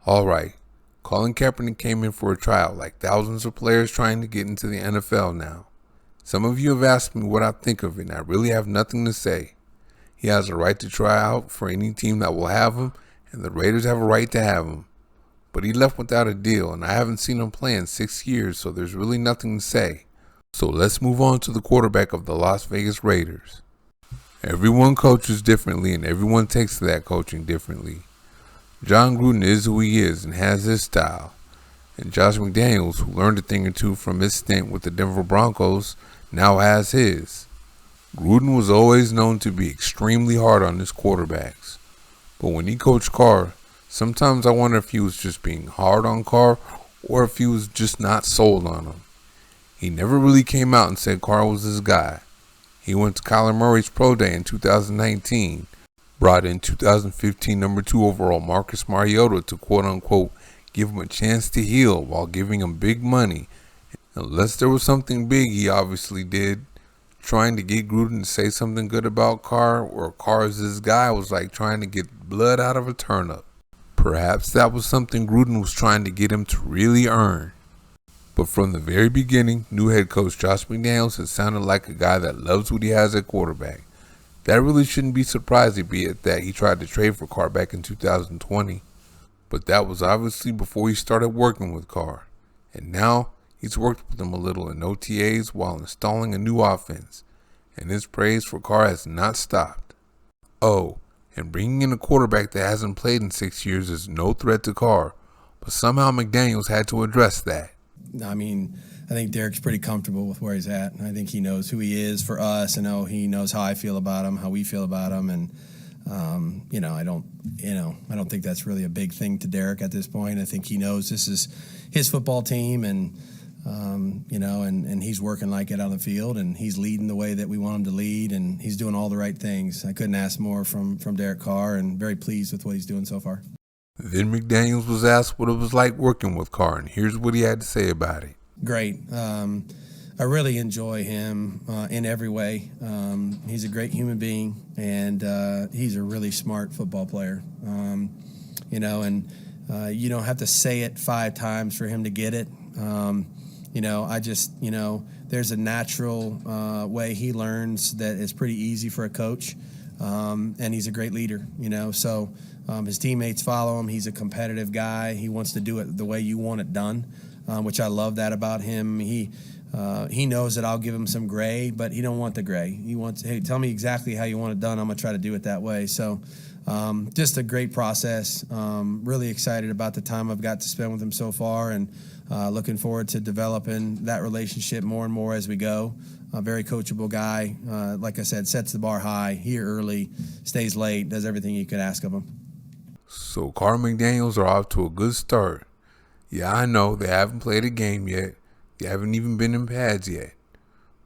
Alright, Colin Kaepernick came in for a tryout like thousands of players trying to get into the NFL now. Some of you have asked me what I think of it, and I really have nothing to say. He has a right to try out for any team that will have him, and the Raiders have a right to have him. But he left without a deal, and I haven't seen him play in 6 years, so there's really nothing to say. So let's move on to the quarterback of the Las Vegas Raiders. Everyone coaches differently, and everyone takes to that coaching differently. Jon Gruden is who he is and has his style. And Josh McDaniels, who learned a thing or two from his stint with the Denver Broncos, now has his. Gruden was always known to be extremely hard on his quarterbacks. But when he coached Carr, sometimes I wonder if he was just being hard on Carr or if he was just not sold on him. He never really came out and said Carr was his guy. He went to Kyler Murray's pro day in 2019. Brought in 2015 number 2 overall Marcus Mariota to quote-unquote give him a chance to heal while giving him big money. Unless there was something big, he obviously did. Trying to get Gruden to say something good about Carr or Carr is his guy was like trying to get blood out of a turnip. Perhaps that was something Gruden was trying to get him to really earn. But from the very beginning, new head coach Josh McDaniels has sounded like a guy that loves what he has at quarterback. That really shouldn't be surprising, be it that he tried to trade for Carr back in 2020. But that was obviously before he started working with Carr. And now he's worked with him a little in OTAs while installing a new offense. And his praise for Carr has not stopped. Oh, and bringing in a quarterback that hasn't played in 6 years is no threat to Carr. But somehow McDaniels had to address that. I think Derek's pretty comfortable with where he's at. I think he knows who he is for us. I know he knows how I feel about him, how we feel about him, and I don't think that's really a big thing to Derek at this point. I think he knows this is his football team, and and he's working like it on the field, and he's leading the way that we want him to lead, and he's doing all the right things. I couldn't ask more from Derek Carr, and very pleased with what he's doing so far. Then McDaniels was asked what it was like working with Carr, and here's what he had to say about it. Great. I really enjoy him in every way. He's a great human being, and he's a really smart football player. You don't have to say it 5 times for him to get it. There's a natural way he learns that is pretty easy for a coach, and he's a great leader, so his teammates follow him. He's a competitive guy. He wants to do it the way you want it done, which I love that about him. He knows that I'll give him some gray, but he don't want the gray. He wants, hey, tell me exactly how you want it done. I'm going to try to do it that way. So just a great process. Really excited about the time I've got to spend with him so far, and looking forward to developing that relationship more and more as we go. A very coachable guy. Like I said, sets the bar high, here early, stays late, does everything you could ask of him. So Carr and McDaniels are off to a good start. Yeah, I know they haven't played a game yet. They haven't even been in pads yet.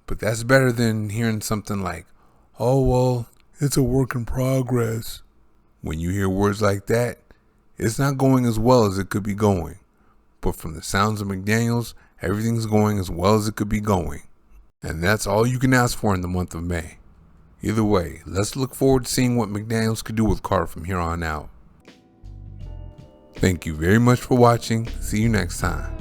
But that's better than hearing something like, oh, well, it's a work in progress. When you hear words like that, it's not going as well as it could be going. But from the sounds of McDaniels, everything's going as well as it could be going. And that's all you can ask for in the month of May. Either way, let's look forward to seeing what McDaniels could do with Carr from here on out. Thank you very much for watching. See you next time.